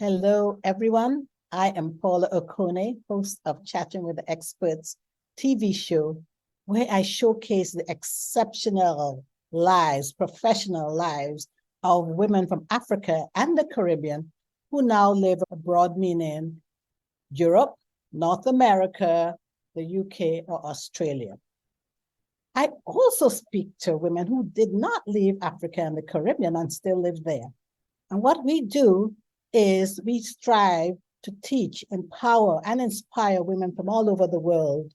Hello, everyone. I am Paula Okone, host of Chatting with the Experts TV show, where I showcase the exceptional lives, professional lives of women from Africa and the Caribbean who now live abroad, meaning Europe, North America, the UK, or Australia. I also speak to women who did not leave Africa and the Caribbean and still live there. And what we do is we strive to teach, empower, and inspire women from all over the world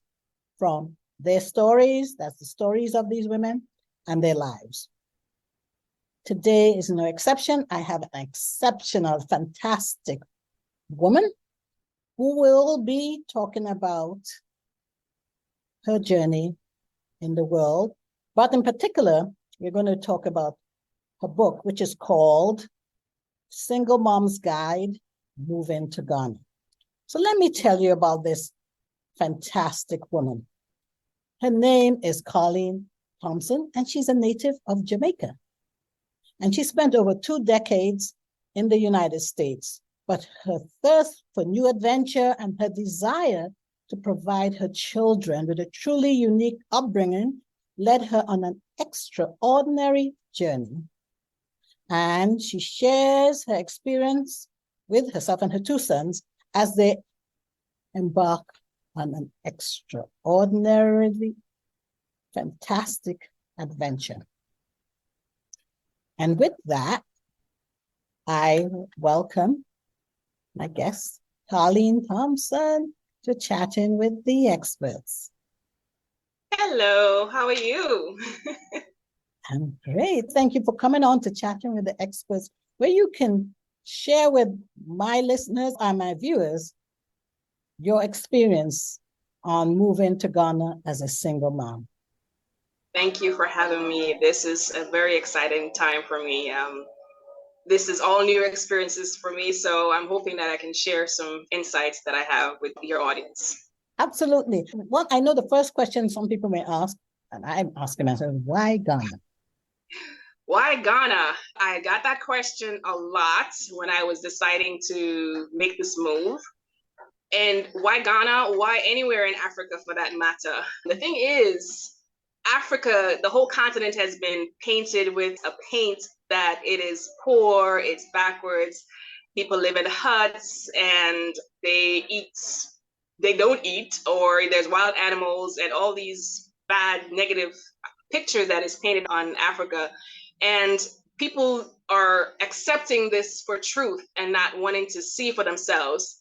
from their stories, that's the stories of these women, and their lives. Today is no exception. I have an exceptional, fantastic woman who will be talking about her journey in the world. But in particular, we're going to talk about her book, which is called Single Mom's Guide, Moving to Ghana. So let me tell you about this fantastic woman. Her name is Karlene Thompson, and she's a native of Jamaica. And she spent over 2 decades in the United States, but her thirst for new adventure and her desire to provide her children with a truly unique upbringing led her on an extraordinary journey. And she shares her experience with herself and her 2 sons as they embark on an extraordinarily fantastic adventure. And with that, I welcome my guest, Karlene Thompson, to Chatting with the Experts. Hello, how are you? I'm great. Thank you for coming on to Chatting with the Experts, where you can share with my listeners and my viewers your experience on moving to Ghana as a single mom. Thank you for having me. This is a very exciting time for me. This is all new experiences for me, so I'm hoping that I can share some insights that I have with your audience. Absolutely. Well, I know the first question some people may ask, and I'm asking myself, why Ghana? Why Ghana? I got that question a lot when I was deciding to make this move. And why Ghana? Why anywhere in Africa for that matter? The thing is, Africa, the whole continent has been painted with a paint that it is poor, it's backwards. People live in huts and they don't eat, or there's wild animals and all these bad, negative pictures that is painted on Africa. And people are accepting this for truth and not wanting to see for themselves.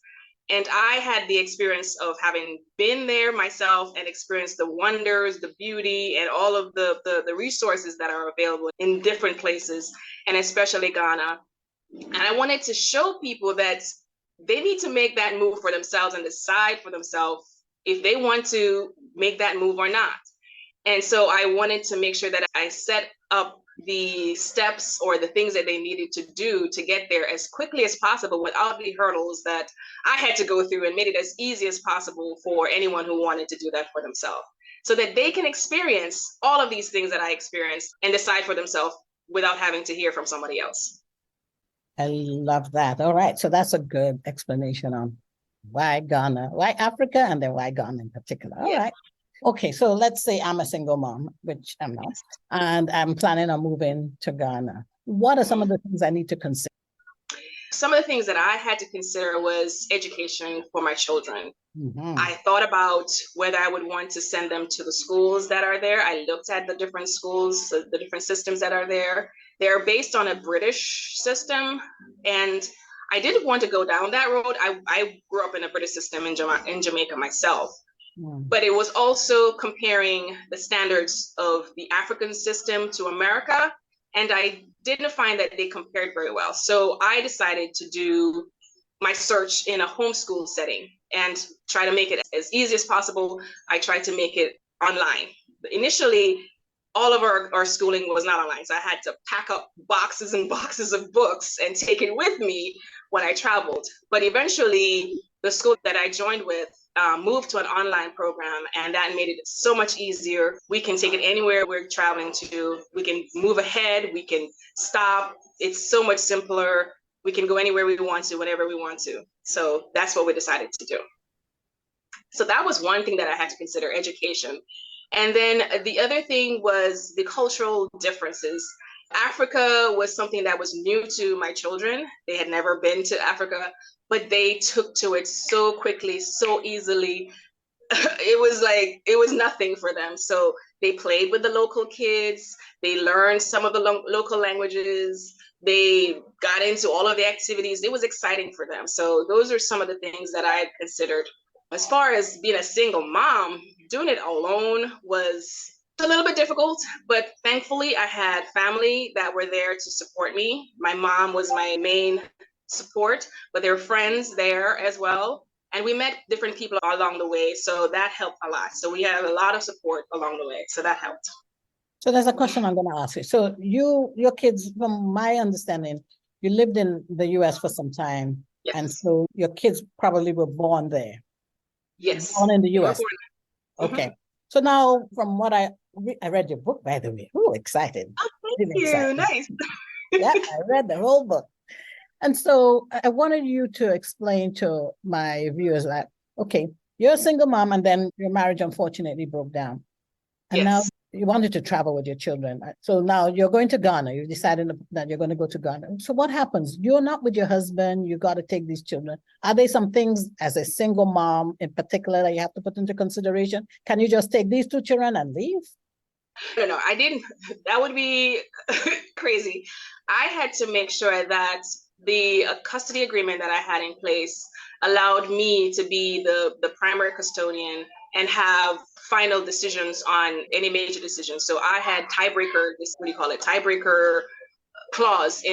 And I had the experience of having been there myself and experienced the wonders, the beauty, and all of the resources that are available in different places, and especially Ghana. And I wanted to show people that they need to make that move for themselves and decide for themselves if they want to make that move or not. And so I wanted to make sure that I set up the steps or the things that they needed to do to get there as quickly as possible without the hurdles that I had to go through, and made it as easy as possible for anyone who wanted to do that for themselves, so that they can experience all of these things that I experienced and decide for themselves without having to hear from somebody else. I love that. All right. So that's a good explanation on why Ghana, why Africa, and then why Ghana in particular. All right. Okay, so let's say I'm a single mom, which I'm not, and I'm planning on moving to Ghana. What are some of the things I need to consider? Some of the things that I had to consider was education for my children. Mm-hmm. I thought about whether I would want to send them to the schools that are there. I looked at the different schools, the different systems that are there. They're based on a British system, and I didn't want to go down that road. I grew up in a British system in Jamaica myself. But it was also comparing the standards of the African system to America, and I didn't find that they compared very well. So I decided to do my search in a homeschool setting and try to make it as easy as possible. I tried to make it online. Initially, all of our schooling was not online, so I had to pack up boxes and boxes of books and take it with me when I traveled. But eventually, the school that I joined with moved to an online program, and that made it so much easier. We can take it anywhere we're traveling to. We can move ahead, we can stop. It's so much simpler. We can go anywhere we want to, whenever we want to. So that's what we decided to do. So that was one thing that I had to consider, education. And then the other thing was the cultural differences. Africa was something that was new to my children. They had never been to Africa, but they took to it so quickly, so easily. It was nothing for them. So they played with the local kids. They learned some of the local languages. They got into all of the activities. It was exciting for them. So those are some of the things that I considered. As far as being a single mom, doing it alone was a little bit difficult, but thankfully I had family that were there to support me. My mom was my main support, but there were friends there as well. And we met different people along the way. So that helped a lot. So we had a lot of support along the way. So that helped. So there's a question I'm going to ask you. So your kids, from my understanding, you lived in the US for some time. Yes. And so your kids probably were born there. Yes. Born in the US. Okay. Mm-hmm. So now from what I read your book, by the way. Oh, excited. Oh, thank you. Excited. Nice. Yeah, I read the whole book. And so I wanted you to explain to my viewers that, okay, you're a single mom and then your marriage unfortunately broke down. And yes. Now you wanted to travel with your children. So now you're going to Ghana. You've decided that you're going to go to Ghana. So what happens? You're not with your husband. You got to take these children. Are there some things as a single mom in particular that you have to put into consideration? Can you just take these two children and leave? No, I didn't. That would be crazy. I had to make sure that the custody agreement that I had in place allowed me to be the primary custodian and have final decisions on any major decisions. So I had tiebreaker clause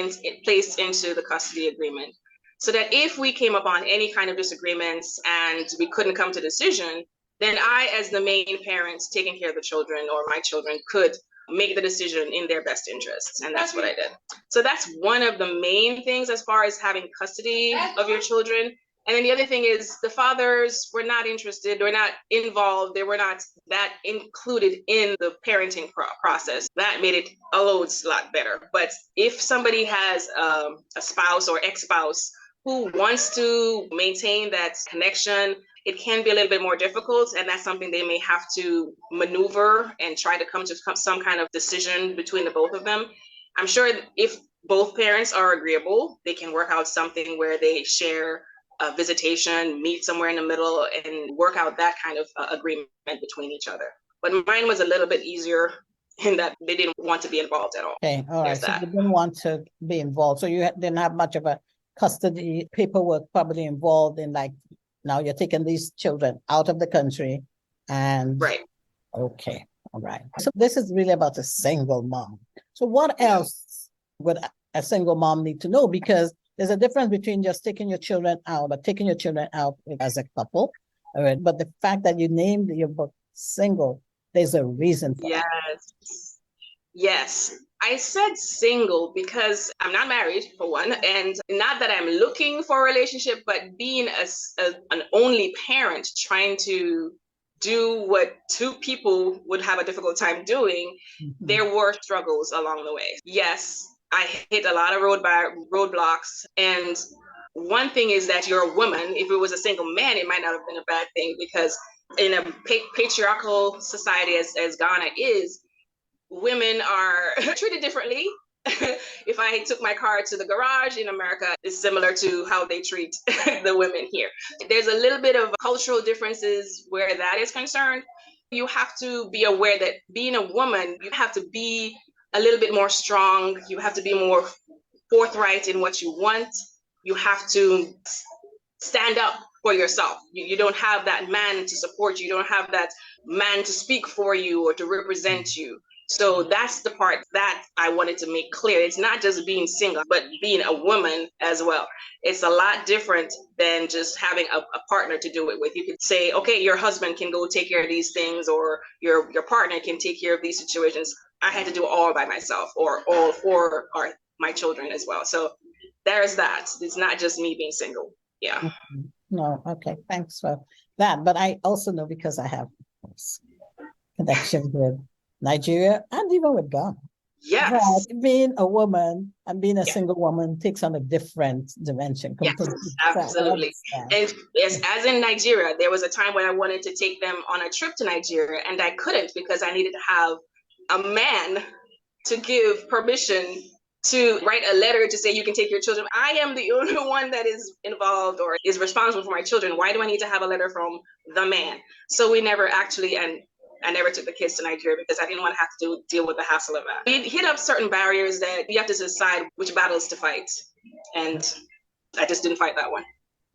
placed into the custody agreement, so that if we came upon any kind of disagreements and we couldn't come to a decision, then I, as the main parent taking care of the children or my children, could make the decision in their best interests. And that's what I did. So that's one of the main things as far as having custody of your children. And then the other thing is the fathers were not interested, they were not involved, they were not that included in the parenting process. That made it a lot better. But if somebody has a spouse or ex-spouse who wants to maintain that connection, it can be a little bit more difficult, and that's something they may have to maneuver and try to come to some kind of decision between the both of them. I'm sure if both parents are agreeable, they can work out something where they share a visitation, meet somewhere in the middle, and work out that kind of agreement between each other. But mine was a little bit easier in that they didn't want to be involved at all. Okay, all right. So they didn't want to be involved. So you didn't have much of a custody paperwork probably involved in, like, now you're taking these children out of the country and right. Okay, all right. So this is really about a single mom. So what else would a single mom need to know? Because there's a difference between just taking your children out, but taking your children out as a couple. All right. But the fact that you named your book Single, there's a reason for that. Yes. I said single because I'm not married, for one, and not that I'm looking for a relationship, but being an only parent trying to do what two people would have a difficult time doing, there were struggles along the way. Yes, I hit a lot of roadblocks. And one thing is that you're a woman. If it was a single man, it might not have been a bad thing, because in a patriarchal society as Ghana is, women are treated differently. If I took my car to the garage in America, it's similar to how they treat the women here. There's a little bit of cultural differences where that is concerned. You have to be aware that being a woman, you have to be a little bit more strong. You have to be more forthright in what you want. You have to stand up for yourself. You don't have that man to support you. You don't have that man to speak for you or to represent you. So that's the part that I wanted to make clear. It's not just being single, but being a woman as well. It's a lot different than just having a partner to do it with. You could say, okay, your husband can go take care of these things, or your partner can take care of these situations. I had to do it all by myself, or all for my children as well. So there's that. It's not just me being single. Yeah. No, okay. Thanks for that. But I also know, because I have connection with Nigeria and even with Ghana. Yes. But being a woman and being a single woman takes on a different dimension Yes, completely. So I absolutely. understand. And yes, as in Nigeria, there was a time when I wanted to take them on a trip to Nigeria, and I couldn't because I needed to have a man to give permission to write a letter to say you can take your children. I am the only one that is involved or is responsible for my children. Why do I need to have a letter from the man? So we never actually, and I never took the kids to Nigeria because I didn't want to have to deal with the hassle of that. We hit up certain barriers that you have to decide which battles to fight. And I just didn't fight that one.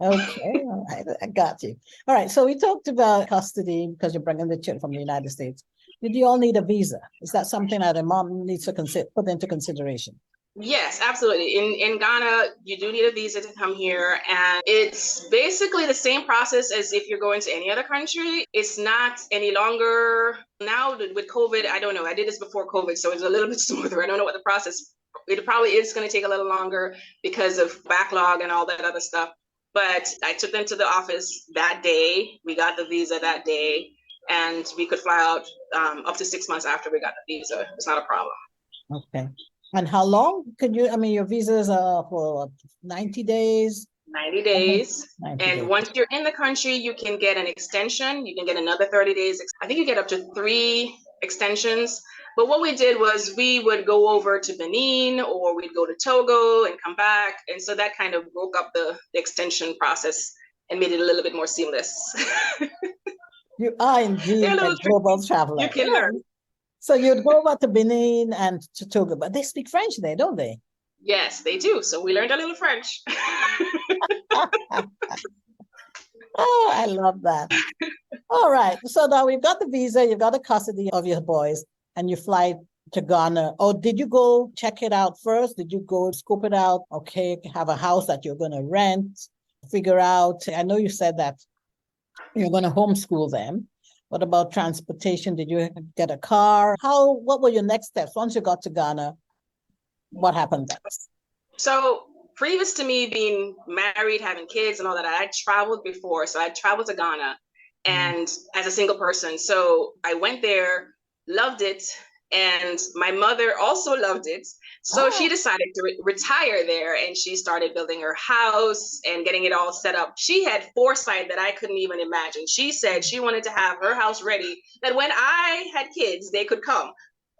Okay, all right, I got you. All right, so we talked about custody because you're bringing the children from the United States. Did you all need a visa? Is that something that a mom needs to put into consideration? Yes, absolutely. In Ghana, you do need a visa to come here, and it's basically the same process as if you're going to any other country. It's not any longer now with COVID. I don't know. I did this before COVID, so it's a little bit smoother. I don't know what the process. It probably is going to take a little longer because of backlog and all that other stuff. But I took them to the office that day. We got the visa that day, and we could fly out up to 6 months after we got the visa. It's not a problem. Okay. And how long could you, I mean, your visas are for 90 days? 90 days. 90 And days. once you're in the country, you can get an extension. You can get another 30 days. I think you get up to 3 extensions. But what we did was we would go over to Benin or we'd go to Togo and come back. And so that kind of broke up the extension process and made it a little bit more seamless. You are indeed a global traveler. You can learn. So you'd go over to Benin and to Togo, but they speak French there, don't they? Yes, they do. So we learned a little French. Oh, I love that. All right. So now we've got the visa, you've got the custody of your boys, and you fly to Ghana. Or did you go check it out first? Did you go scope it out? Okay, have a house that you're going to rent, figure out. I know you said that you're going to homeschool them. What about transportation? Did you get a car? What were your next steps? Once you got to Ghana, what happened next? So previous to me being married, having kids and all that, I traveled before. So I traveled to Ghana and as a single person. So I went there, loved it. And my mother also loved it. So she decided to retire there and she started building her house and getting it all set up. She had foresight that I couldn't even imagine. She said she wanted to have her house ready, that when I had kids, they could come.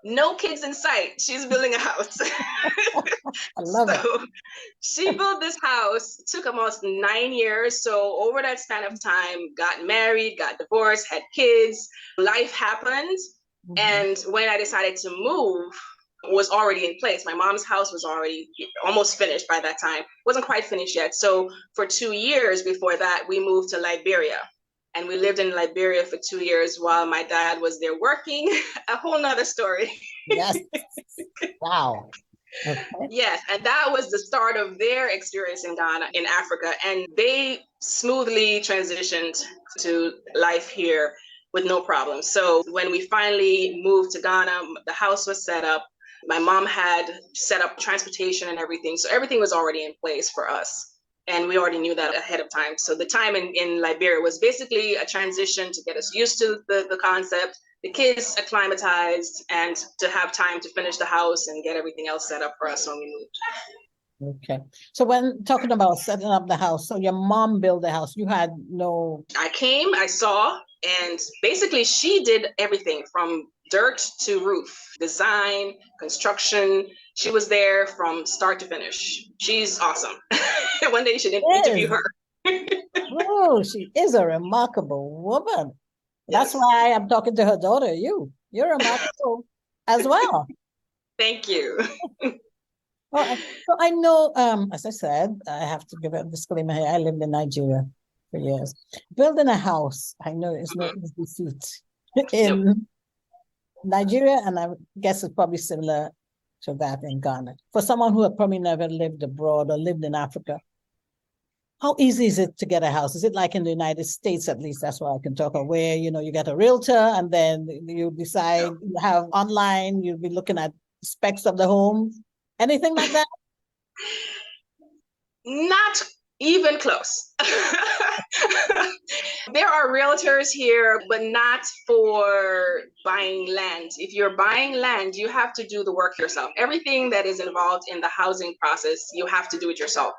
No kids in sight. She's building a house. I love it. She built this house, took almost 9 years. So over that span of time, got married, got divorced, had kids, life happened. Mm-hmm. And when I decided to move, was already in place. My mom's house was already almost finished by that time. Wasn't quite finished yet. So for 2 years before that, we moved to Liberia. And we lived in Liberia for 2 years while my dad was there working. A whole nother story. Yes. Wow. Okay. Yes, and that was the start of their experience in Ghana, in Africa. And they smoothly transitioned to life here with no problem. So when we finally moved to Ghana, the house was set up. My mom had set up transportation and everything. So everything was already in place for us. And we already knew that ahead of time. So the time in Liberia was basically a transition to get us used to the concept, the kids acclimatized, and to have time to finish the house and get everything else set up for us when we moved. Okay. So when talking about setting up the house, so your mom built the house, you had no... I came, I saw, and basically she did everything from dirt to roof, design, construction. She was there from start to finish. She's awesome. One day you should interview her. Oh, she is a remarkable woman. That's why I'm talking to her daughter. You're remarkable as well. Thank you. Well, so I know, as I said, I have to give a disclaimer here. I lived in Nigeria for years. Building a house, I know it's no easy feat in Nigeria, and I guess it's probably similar to that in Ghana. For someone who had probably never lived abroad or lived in Africa, how easy is it to get a house? Is it like in the United States, at least that's what I can talk about, where, you get a realtor and then you decide you have online, you'll be looking at specs of the home, anything like that? Not Even close. There are realtors here, but not for buying land. If you're buying land, you have to do the work yourself. Everything that is involved in the housing process, you have to do it yourself.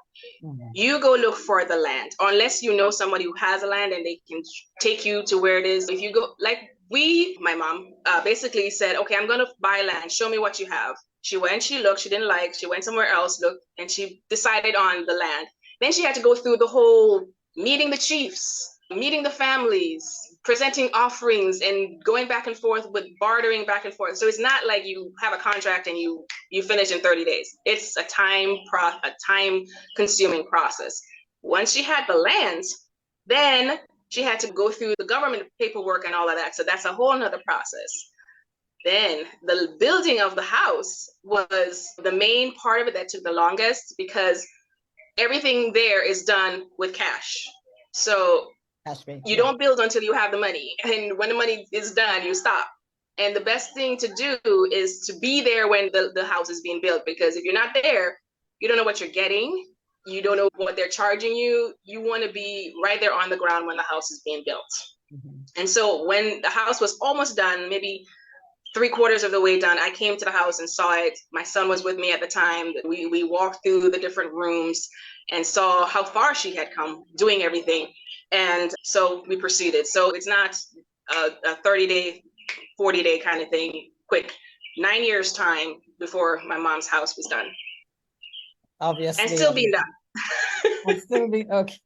Mm-hmm. You go look for the land, unless you know somebody who has a land and they can take you to where it is. If you go, like my mom basically said, okay, I'm going to buy land. Show me what you have. She went, she looked, she didn't like, she went somewhere else, looked, and she decided on the land. Then she had to go through the whole meeting the chiefs, meeting the families, presenting offerings, and going back and forth with bartering back and forth. So it's not like you have a contract and you finish in 30 days. It's a time-consuming process. Once she had the lands, then she had to go through the government paperwork and all of that. So that's a whole nother process. Then the building of the house was the main part of it that took the longest, because everything there is done with cash. So you don't build until you have the money. And when the money is done, you stop. And the best thing to do is to be there when the house is being built, because if you're not there, you don't know what you're getting. You don't know what they're charging you. You want to be right there on the ground when the house is being built. Mm-hmm. And so when the house was almost done, maybe 3/4 of the way done, I came to the house and saw it. My son was with me at the time. We walked through the different rooms and saw how far she had come doing everything. And so we proceeded. So it's not a 30-day, 40-day kind of thing, quick. 9 years time before my mom's house was done. Obviously. And still being done. And still be okay.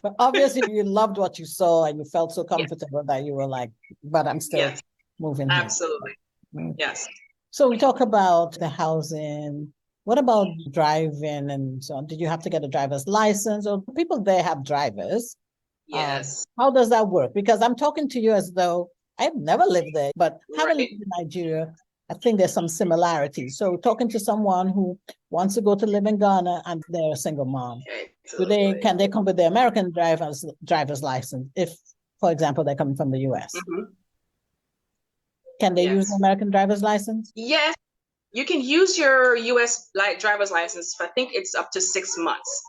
But obviously you loved what you saw and you felt so comfortable that you were like, but I'm still moving. Absolutely. Here. Yes. So we talk about the housing. What about driving and so on? Did you have to get a driver's license, or people there have drivers? Yes. How does that work? Because I'm talking to you as though I've never lived there, but having lived in Nigeria, I think there's some similarities. So talking to someone who wants to go to live in Ghana and they're a single mom, can they come with their American driver's license if, for example, they're coming from the US? Mm-hmm. Can they use the American driver's license? Yes, you can use your US driver's license for, I think it's up to 6 months.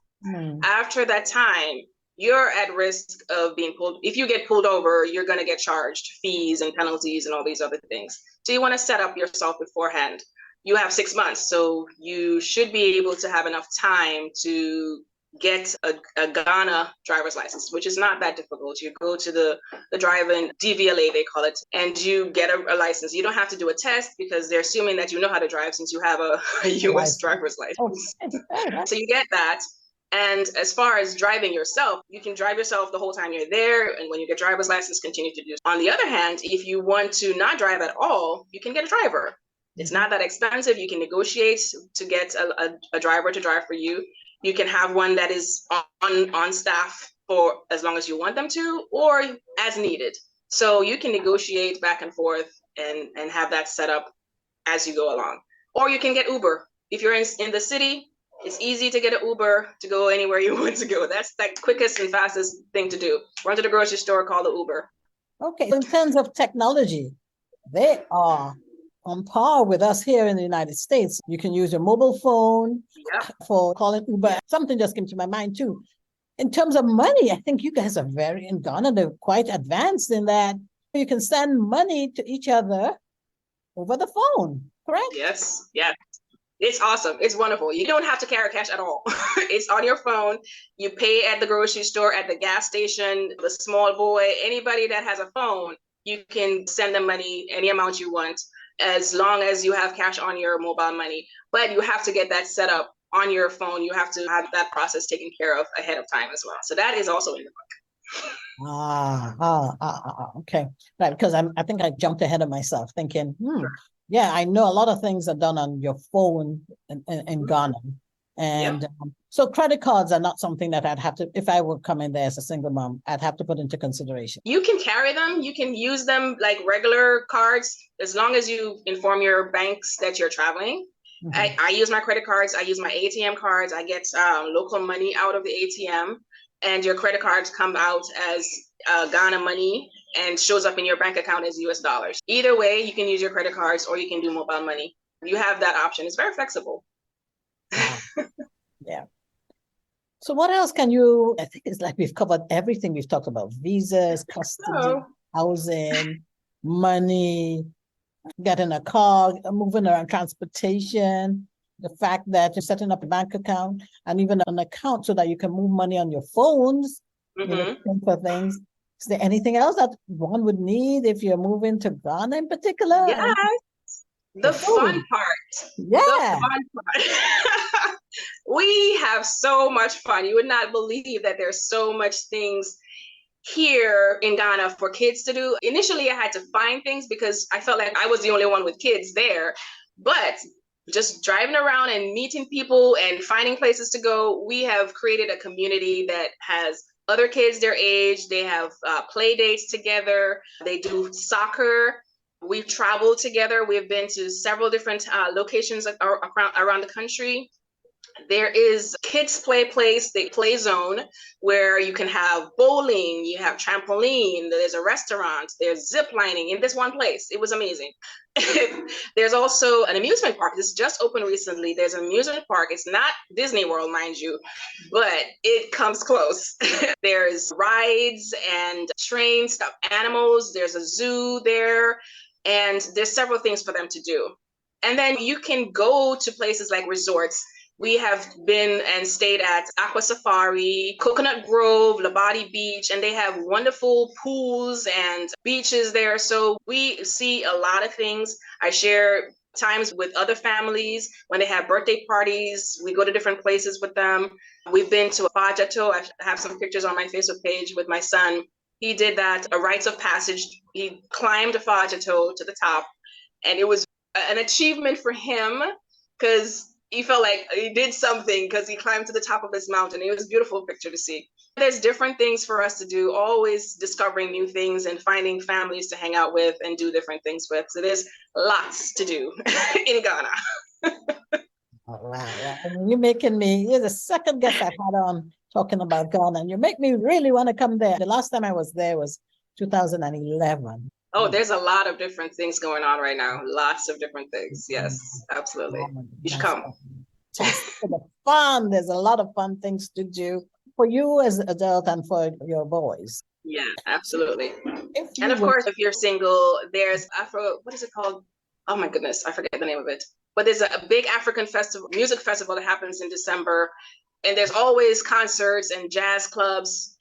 After that time, you're at risk of being pulled. If you get pulled over, you're going to get charged fees and penalties and all these other things. So you want to set up yourself beforehand. You have 6 months, so you should be able to have enough time to get a Ghana driver's license, which is not that difficult. You go to the driving DVLA, they call it, and you get a license. You don't have to do a test because they're assuming that you know how to drive since you have a US driver's license. So you get that. And as far as driving yourself, you can drive yourself the whole time you're there. And when you get driver's license, continue to do so. On the other hand, if you want to not drive at all, you can get a driver. It's not that expensive. You can negotiate to get a driver to drive for you. You can have one that is on staff for as long as you want them to, or as needed. So you can negotiate back and forth and have that set up as you go along. Or you can get Uber. If you're in the city, it's easy to get an Uber to go anywhere you want to go. That's the quickest and fastest thing to do. Run to the grocery store, call the Uber. Okay. In terms of technology, they are on par with us here in the United States. You can use your mobile phone for calling Uber. Something just came to my mind too. In terms of money, I think you guys are in Ghana, they're quite advanced in that you can send money to each other over the phone, correct? Yes. It's awesome. It's wonderful. You don't have to carry cash at all. It's on your phone. You pay at the grocery store, at the gas station, the small boy, anybody that has a phone, you can send them money, any amount you want, as long as you have cash on your mobile money. But you have to get that set up on your phone. You have to have that process taken care of ahead of time as well. So that is also in the book. Okay. Right, because I think I jumped ahead of myself thinking, yeah, I know a lot of things are done on your phone in Ghana. And so credit cards are not something that I'd have to, if I were coming there as a single mom, I'd have to put into consideration. You can carry them. You can use them like regular cards, as long as you inform your banks that you're traveling. Mm-hmm. I use my credit cards. I use my ATM cards. I get local money out of the ATM, and your credit cards come out as Ghana money and shows up in your bank account as US dollars. Either way, you can use your credit cards or you can do mobile money. You have that option. It's very flexible. Yeah. So what else can you, I think it's like we've covered everything. We've talked about visas, custody, Oh, housing, money, getting a car, moving around, transportation, the fact that you're setting up a bank account and even an account so that you can move money on your phones, for things. Is there anything else that one would need if you're moving to Ghana in particular? yeah, The the fun food. part. The Yeah. fun part. We have so much fun. You would not believe that there's so much things here in Ghana for kids to do. Initially, I had to find things because I felt like I was the only one with kids there. But just driving around and meeting people and finding places to go, we have created a community that has other kids their age. They have play dates together. They do soccer. We've traveled together. We've been to several different locations around the country. There is kids play zone where you can have bowling, you have trampoline, there's a restaurant, there's zip lining in this one place. It was amazing. There's also an amusement park. This just opened recently. There's an amusement park. It's not Disney World, mind you, but it comes close. There's rides and trains, stuffed animals. There's a zoo there, and there's several things for them to do. And then you can go to places like resorts. We have been and stayed at Aqua Safari, Coconut Grove, Labadi Beach, and they have wonderful pools and beaches there. So we see a lot of things. I share times with other families when they have birthday parties. We go to different places with them. We've been to Fajato. I have some pictures on my Facebook page with my son. He did that, a rites of passage. He climbed Fajato to the top, and it was an achievement for him because he felt like he did something because he climbed to the top of this mountain. It was a beautiful picture to see. There's different things for us to do, always discovering new things and finding families to hang out with and do different things with. So there's lots to do in Ghana. Oh, wow. You're making me, you're the second guest I've had on talking about Ghana, and you make me really want to come there. The last time I was there was 2011. Oh, there's a lot of different things going on right now. Lots of different things. Yes, absolutely. You should come. Just for the fun. There's a lot of fun things to do for you as an adult and for your boys. Yeah, absolutely. And of course, if you're single, there's what is it called? Oh my goodness, I forget the name of it. But there's a big African festival, music festival that happens in December. And there's always concerts and jazz clubs.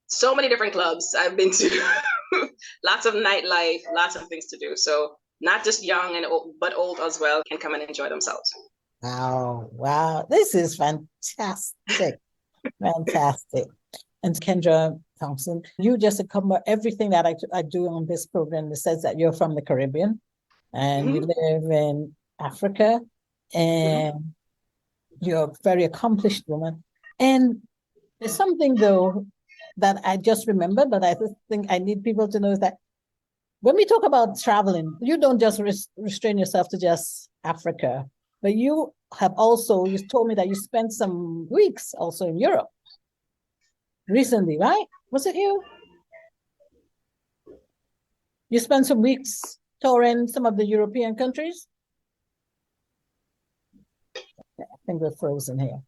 So many different clubs I've been to. Lots of nightlife, lots of things to do. So not just young and old, but old as well can come and enjoy themselves. Wow. This is fantastic. Fantastic. And Kendra Thompson, you just cover everything that I do on this program. It says that you're from the Caribbean and you live in Africa and you're a very accomplished woman. And there's something though that I just remembered, but I just think I need people to know is that when we talk about traveling, you don't just restrain yourself to just Africa, but you have also, you told me that you spent some weeks also in Europe recently, right? Was it you? You spent some weeks touring some of the European countries? I think we're frozen here.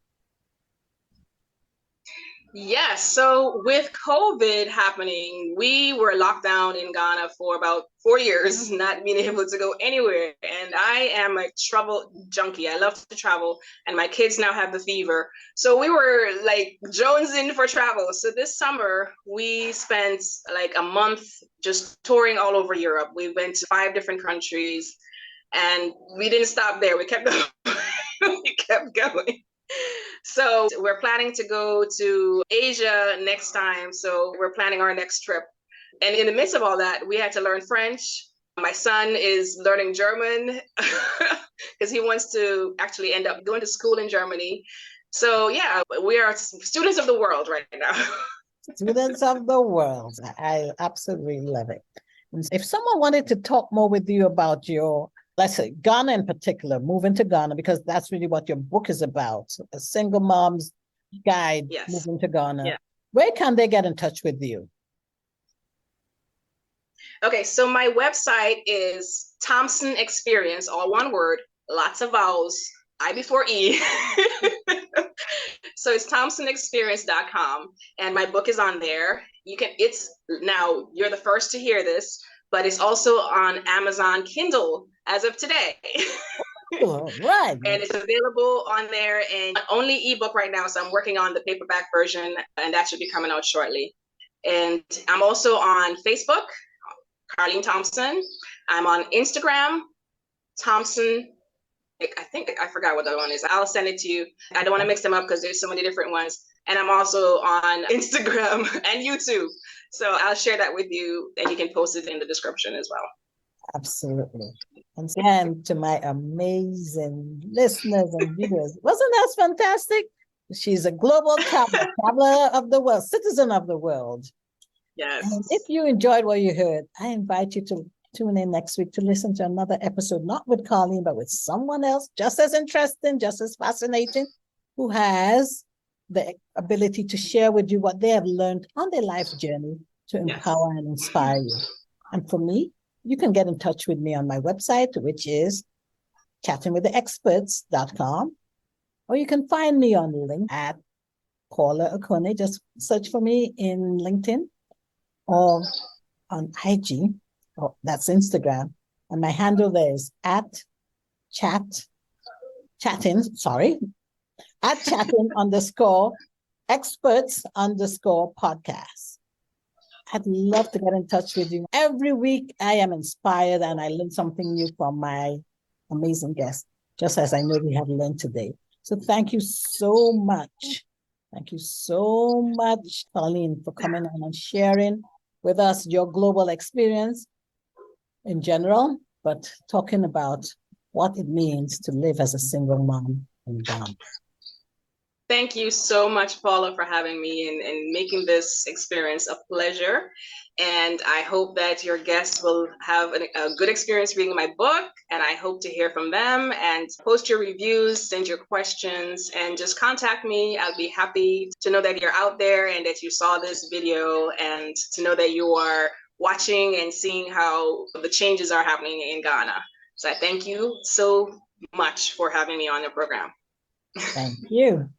Yes. So with COVID happening, we were locked down in Ghana for about 4 years, not being able to go anywhere. And I am a travel junkie. I love to travel, and my kids now have the fever. So we were like jonesing for travel. So this summer, we spent like a month just touring all over Europe. We went to 5 different countries, and we didn't stop there. We kept going. We kept going. So we're planning to go to Asia next time. So we're planning our next trip. And in the midst of all that, we had to learn French. My son is learning German because he wants to actually end up going to school in Germany. So yeah, we are students of the world right now. Students of the world. I absolutely love it. And if someone wanted to talk more with you about your, let's say, Ghana in particular, moving to Ghana, because that's really what your book is about, a single mom's guide moving to Ghana. Yeah. Where can they get in touch with you? Okay, so my website is Thompson Experience, all one word, lots of vowels, I before E. So it's thompsonexperience.com, and my book is on there. It's now, you're the first to hear this, but it's also on Amazon Kindle as of today. Right. And it's available on there, and only ebook right now. So I'm working on the paperback version, and that should be coming out shortly. And I'm also on Facebook, Karlene Thompson. I'm on Instagram, Thompson. I think I forgot what the other one is. I'll send it to you. I don't want to mix them up because there's so many different ones. And I'm also on Instagram and YouTube. So I'll share that with you, and you can post it in the description as well. Absolutely. And again, to my amazing listeners and viewers, wasn't that fantastic? She's a global traveler of the world, citizen of the world. Yes. And if you enjoyed what you heard, I invite you to tune in next week to listen to another episode, not with Karlene, but with someone else just as interesting, just as fascinating, who has the ability to share with you what they have learned on their life journey to empower and inspire you. And for me, you can get in touch with me on my website, which is chattingwiththeexperts.com, or you can find me on LinkedIn at Paula Okone. Just search for me in LinkedIn or on IG. Oh, that's Instagram. And my handle there is at chatting _experts_podcast. I'd love to get in touch with you. Every week I am inspired and I learn something new from my amazing guests, just as I know we have learned today. So thank you so much. Thank you so much, Karlene, for coming on and sharing with us your global experience in general, but talking about what it means to live as a single mom in Ghana. Thank you so much, Paula, for having me and making this experience a pleasure. And I hope that your guests will have a good experience reading my book. And I hope to hear from them, and post your reviews, send your questions, and just contact me. I'll be happy to know that you're out there and that you saw this video, and to know that you are watching and seeing how the changes are happening in Ghana. So I thank you so much for having me on the program. Thank you.